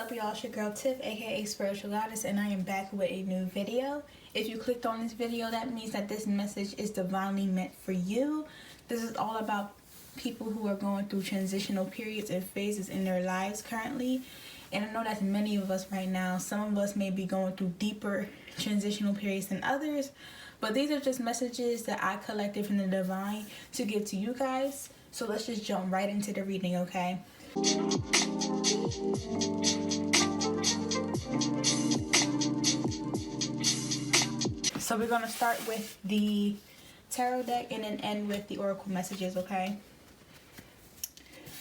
up, y'all? It's your girl Tiff, aka Spiritual Goddess, and I am back with a new video. If you clicked on this video, that means that this message is divinely meant for you. This is all about people who are going through transitional periods and phases in their lives currently. And I know that many of us right now, some of us may be going through deeper transitional periods than others, but these are just messages that I collected from the divine to give to you guys. So let's just jump right into the reading, okay? So we're going to start with the tarot deck and then end with the oracle messages, okay?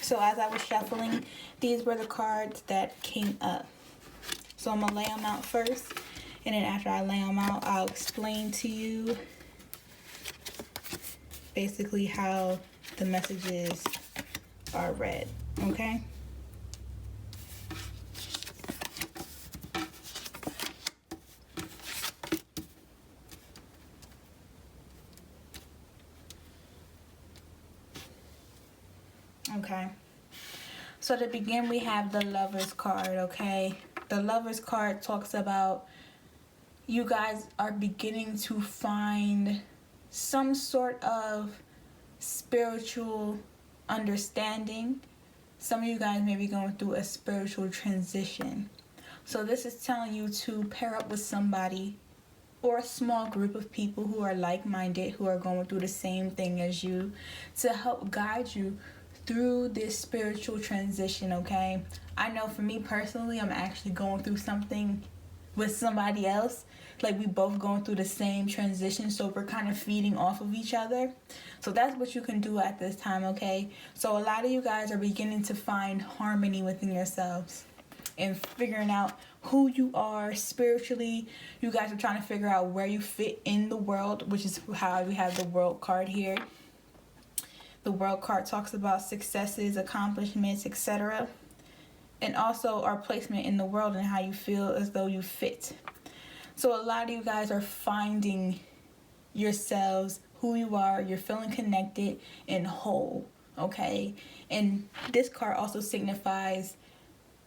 So as I was shuffling, these were the cards that came up. So I'm going to lay them out first, and then after I lay them out, I'll explain to you basically how the messages are read, okay? Okay, so to begin, we have the Lover's card, okay? The Lover's card talks about you guys are beginning to find some sort of spiritual understanding. Some of you guys may be going through a spiritual transition. So this is telling you to pair up with somebody or a small group of people who are like-minded, who are going through the same thing as you, to help guide you through this spiritual transition, okay? I know for me personally, I'm actually going through something with somebody else. Like, we both going through the same transition, so we're kind of feeding off of each other. So that's what you can do at this time, okay? So a lot of you guys are beginning to find harmony within yourselves and figuring out who you are spiritually. You guys are trying to figure out where you fit in the world, which is how we have the World card here. The World card talks about successes, accomplishments, etc. And also our placement in the world and how you feel as though you fit. So a lot of you guys are finding yourselves, who you are, you're feeling connected and whole, okay? And this card also signifies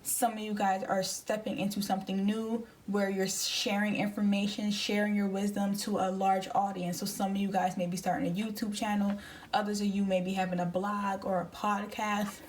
some of you guys are stepping into something new where you're sharing information, sharing your wisdom to a large audience. So some of you guys may be starting a YouTube channel. Others of you may be having a blog or a podcast.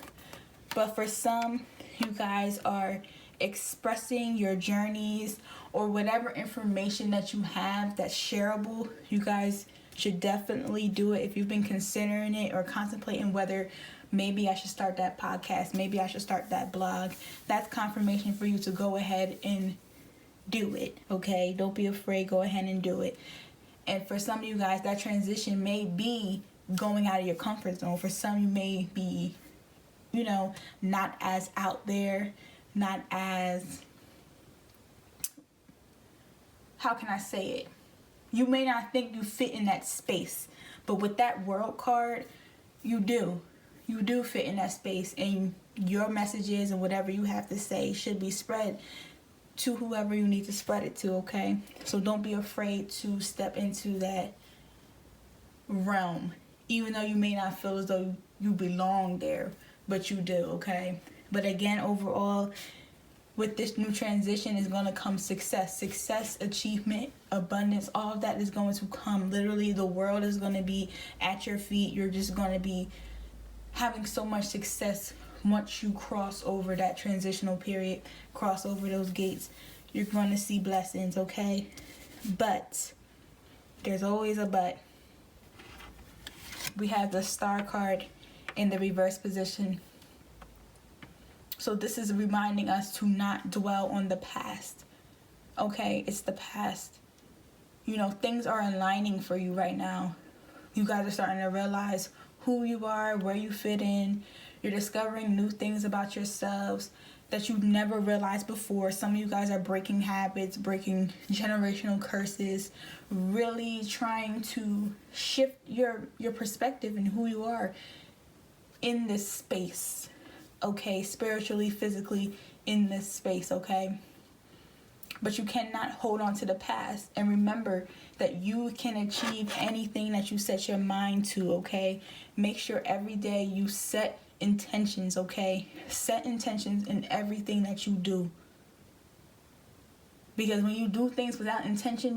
But for some, you guys are expressing your journeys or whatever information that you have that's shareable. You guys should definitely do it if you've been considering it or contemplating whether maybe I should start that podcast, maybe I should start that blog. That's confirmation for you to go ahead and do it, okay? Don't be afraid. Go ahead and do it. And for some of you guys, that transition may be going out of your comfort zone. For some, you may be, you know, not as out there, not as, how can I say it? You may not think you fit in that space, but with that World card, you do. You do fit in that space, and your messages and whatever you have to say should be spread to whoever you need to spread it to, okay? So don't be afraid to step into that realm, even though you may not feel as though you belong there, but you do, okay? But again, overall, with this new transition is going to come success, achievement, abundance. All of that is going to come. Literally, the world is going to be at your feet. You're just going to be having so much success once you cross over that transitional period, cross over those gates. You're going to see blessings, okay? But there's always a but. We have the Star card in the reverse position. So this is reminding us to not dwell on the past. Okay, it's the past. You know, things are aligning for you right now. You guys are starting to realize who you are, where you fit in. You're discovering new things about yourselves that you've never realized before. Some of you guys are breaking habits, breaking generational curses, really trying to shift your perspective and who you are in this space. Okay, spiritually, physically, in this space, okay? But you cannot hold on to the past. And remember that you can achieve anything that you set your mind to, okay? Make sure every day you set intentions, okay? Set intentions in everything that you do. Because when you do things without intention,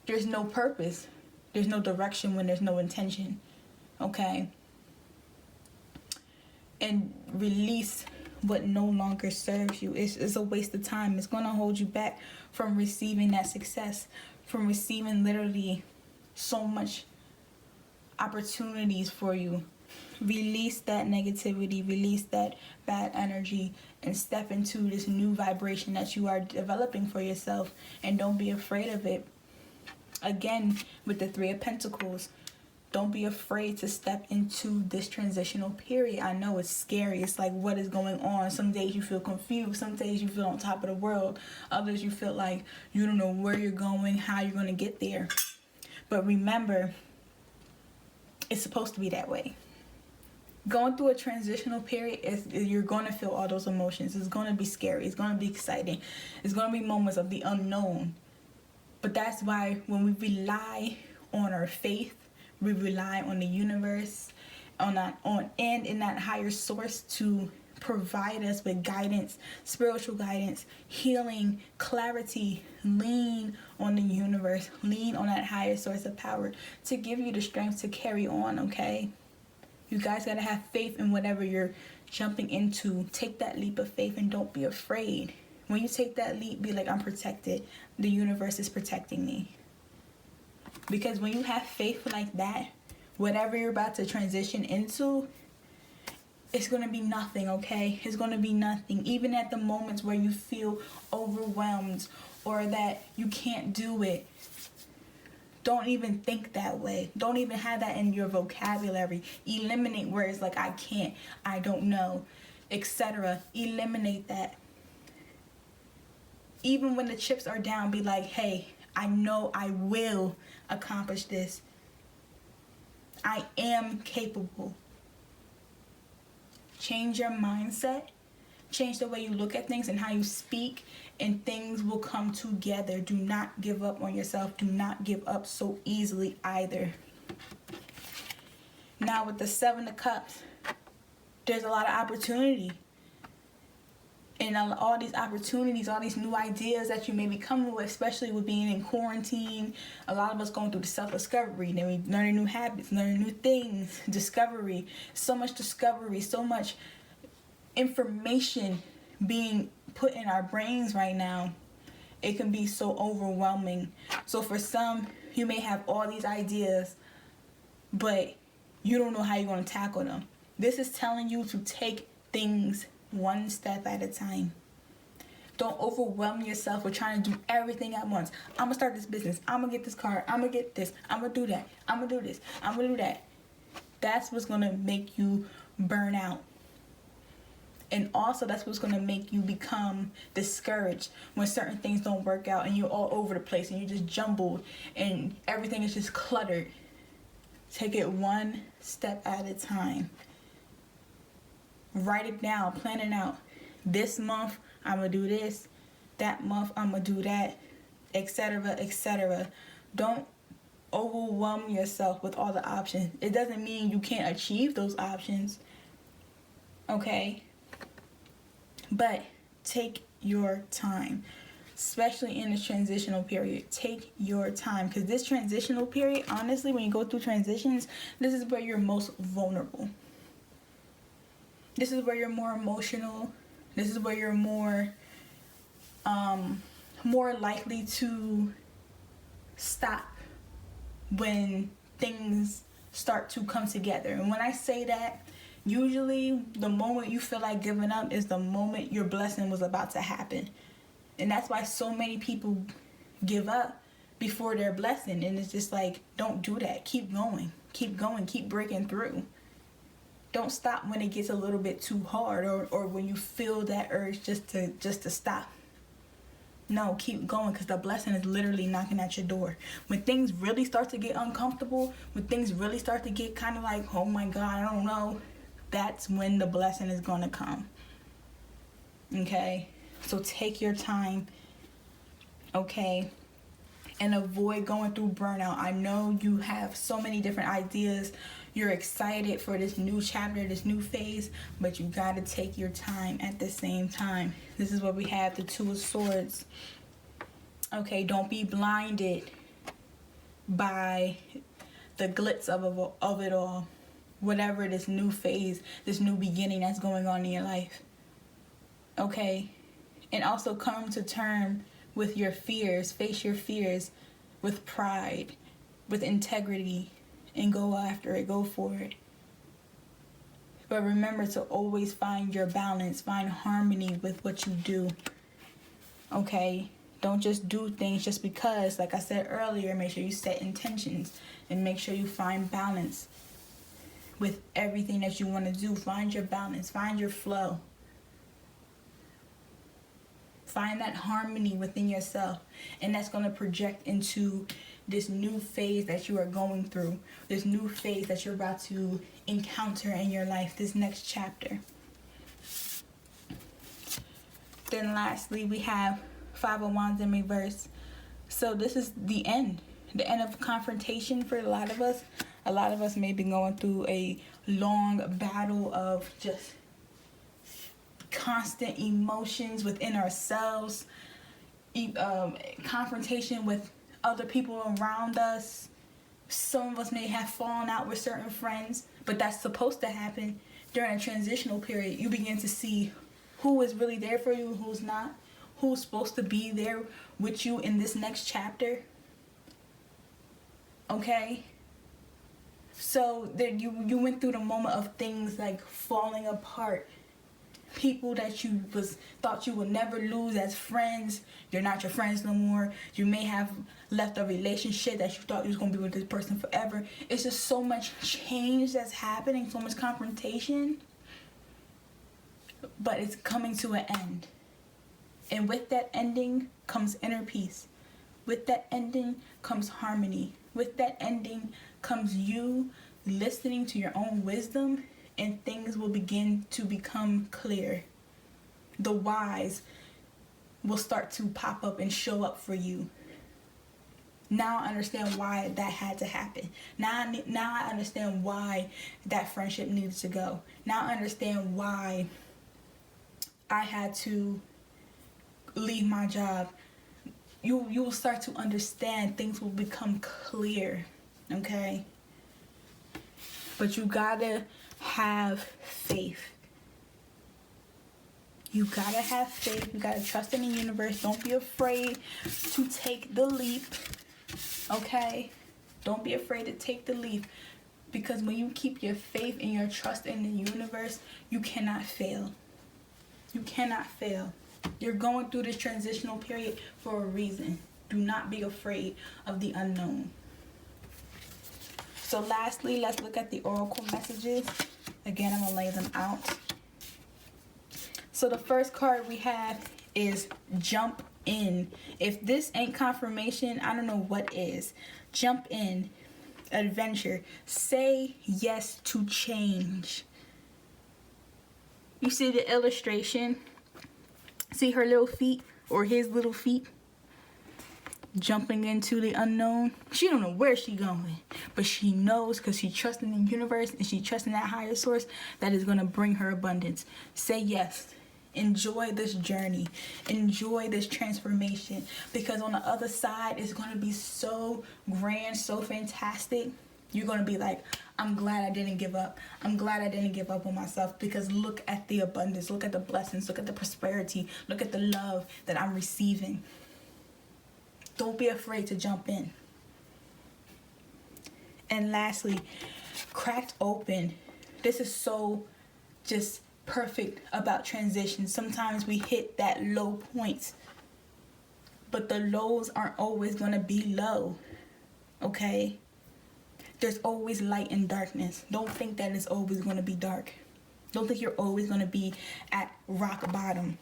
there's no purpose. There's no direction when there's no intention, okay? And release what no longer serves you. It's a waste of time. It's going to hold you back from receiving that success, from receiving literally so much opportunities for you. Release that negativity, release that bad energy, and step into this new vibration that you are developing for yourself. And don't be afraid of it. Again, with the Three of Pentacles, don't be afraid to step into this transitional period. I know it's scary. It's like, what is going on? Some days you feel confused. Some days you feel on top of the world. Others you feel like you don't know where you're going, how you're going to get there. But remember, it's supposed to be that way. Going through a transitional period, you're going to feel all those emotions. It's going to be scary. It's going to be exciting. It's going to be moments of the unknown. But that's why when we rely on our faith, we rely on the universe, and in that higher source to provide us with guidance, spiritual guidance, healing, clarity. Lean on the universe, lean on that higher source of power to give you the strength to carry on, okay? You guys gotta have faith in whatever you're jumping into. Take that leap of faith and don't be afraid. When you take that leap, be like, I'm protected. The universe is protecting me. Because when you have faith like that, whatever you're about to transition into, it's going to be nothing, okay? It's going to be nothing. Even at the moments where you feel overwhelmed or that you can't do it, don't even think that way. Don't even have that in your vocabulary. Eliminate words like I can't, I don't know, etc. Eliminate that. Even when the chips are down, be like, hey, I know I will accomplish this. I am capable. Change your mindset. Change the way you look at things and how you speak, and things will come together. Do not give up on yourself. Do not give up so easily either. Now with the Seven of Cups, there's a lot of opportunity. And all these opportunities, all these new ideas that you may be coming with, especially with being in quarantine. A lot of us going through the self-discovery. Then we learning new habits, learning new things, discovery. So much discovery, so much information being put in our brains right now. It can be so overwhelming. So for some, you may have all these ideas, but you don't know how you're going to tackle them. This is telling you to take things one step at a time. Don't overwhelm yourself with trying to do everything at once. I'm gonna start this business. I'm gonna get this car. I'm gonna get this. I'm gonna do that. I'm gonna do this. I'm gonna do that. That's what's gonna make you burn out. And also that's what's gonna make you become discouraged when certain things don't work out and you're all over the place and you're just jumbled and everything is just cluttered. Take it one step at a time. Write it down, plan it out. This month, I'm going to do this. That month, I'm going to do that, etc., etc. Don't overwhelm yourself with all the options. It doesn't mean you can't achieve those options, okay? But take your time, especially in this transitional period. Take your time, because this transitional period, honestly, when you go through transitions, this is where you're most vulnerable. This is where you're more emotional. This is where you're more likely to stop when things start to come together. And when I say that, usually the moment you feel like giving up is the moment your blessing was about to happen. And that's why so many people give up before their blessing. And it's just like, don't do that. Keep going. Keep going. Keep breaking through. Don't stop when it gets a little bit too hard or when you feel that urge just to stop. No, keep going, because the blessing is literally knocking at your door. When things really start to get uncomfortable, when things really start to get kind of like, oh my God, I don't know, that's when the blessing is going to come. Okay? So take your time, okay? And avoid going through burnout. I know you have so many different ideas. You're excited for this new chapter, this new phase, but you got to take your time at the same time. This is where we have the Two of Swords. Okay, don't be blinded by the glitz of it all. Whatever this new phase, this new beginning that's going on in your life. Okay? And also come to terms with your fears. Face your fears with pride, with integrity, and go after it. Go for it. But remember to always find your balance. Find harmony with what you do. Okay? Don't just do things just because. Like I said earlier, make sure you set intentions. And make sure you find balance with everything that you want to do. Find your balance. Find your flow. Find that harmony within yourself. And that's going to project into this new phase that you are going through. This new phase that you're about to encounter in your life. This next chapter. Then lastly, we have Five of Wands in reverse. So this is the end. The end of confrontation for a lot of us. A lot of us may be going through a long battle of just constant emotions within ourselves, confrontation with other people around us. Some of us may have fallen out with certain friends, but that's supposed to happen during a transitional period. You begin to see who is really there for you and who's not, who's supposed to be there with you in this next chapter. Okay? So that you went through the moment of things like falling apart. People that you thought you would never lose as friends, you're not your friends no more. You may have left a relationship that you thought you was going to be with this person forever. It's just so much change that's happening, so much confrontation. But it's coming to an end. And with that ending comes inner peace. With that ending comes harmony. With that ending comes you listening to your own wisdom, and things will begin to become clear. The whys will start to pop up and show up for you. Now I understand why that had to happen. Now I understand why that friendship needed to go. Now I understand why I had to leave my job. You will start to understand. Things will become clear. Okay? But you gotta have faith. You gotta have faith. You gotta trust in the universe. Don't be afraid to take the leap. Okay? Don't be afraid to take the leap. Because when you keep your faith and your trust in the universe, you cannot fail. You cannot fail. You're going through this transitional period for a reason. Do not be afraid of the unknown. So lastly, let's look at the oracle messages. Again, I'm going to lay them out. So the first card we have is jump in. If this ain't confirmation, I don't know what is. Jump in. Adventure. Say yes to change. You see the illustration? See her little feet or his little feet? Jumping into the unknown. She don't know where she going, but she knows because she trusts in the universe and she trusts in that higher source that is going to bring her abundance. Say yes. Enjoy this journey. Enjoy this transformation, because on the other side it's going to be so grand, so fantastic. You're going to be like, I'm glad I didn't give up. I'm glad I didn't give up on myself, because look at the abundance. Look at the blessings. Look at the prosperity. Look at the love that I'm receiving. Don't be afraid to jump in. And lastly, cracked open. This is so just perfect about transition. Sometimes we hit that low point, but the lows aren't always going to be low. Okay? There's always light and darkness. Don't think that it's always going to be dark. Don't think you're always going to be at rock bottom.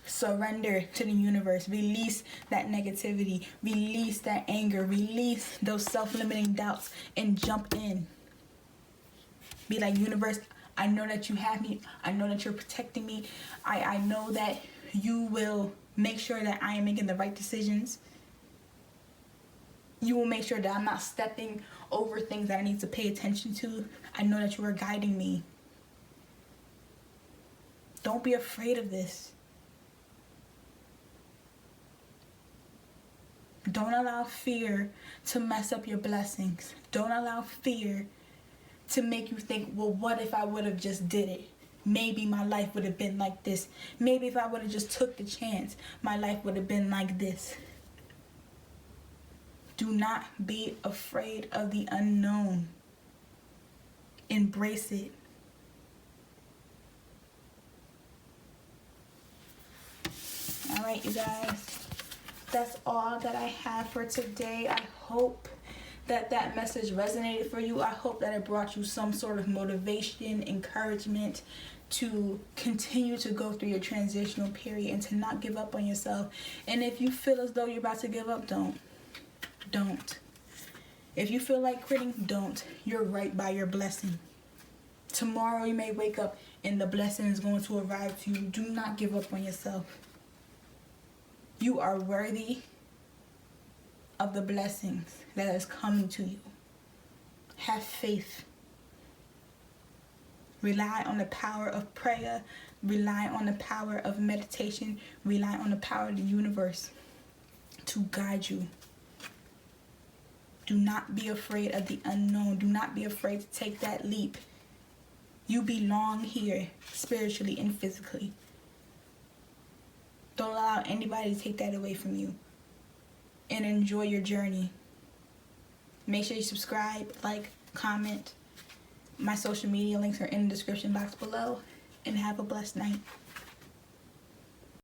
Surrender to the universe. Release that negativity. Release that anger. Release those self-limiting doubts and jump in. Be like, universe, I know that you have me. I know that you're protecting me. I know that you will make sure that I am making the right decisions. You will make sure that I'm not stepping over things that I need to pay attention to. I know that you are guiding me. Don't be afraid of this. Don't allow fear to mess up your blessings. Don't allow fear to make you think, well, what if I would have just did it? Maybe my life would have been like this. Maybe if I would have just took the chance, my life would have been like this. Do not be afraid of the unknown. Embrace it. All right, you guys. That's all that I have for today. I hope that message resonated for you. I hope that it brought you some sort of motivation, encouragement to continue to go through your transitional period and to not give up on yourself. And if you feel as though you're about to give up, don't. If you feel like quitting, don't. You're right by your blessing. Tomorrow you may wake up and the blessing is going to arrive to you. Do not give up on yourself. You are worthy of the blessings that is coming to you. Have faith. Rely on the power of prayer. Rely on the power of meditation. Rely on the power of the universe to guide you. Do not be afraid of the unknown. Do not be afraid to take that leap. You belong here, spiritually and physically. Don't allow anybody to take that away from you. And enjoy your journey. Make sure you subscribe, like, comment. My social media links are in the description box below. And have a blessed night.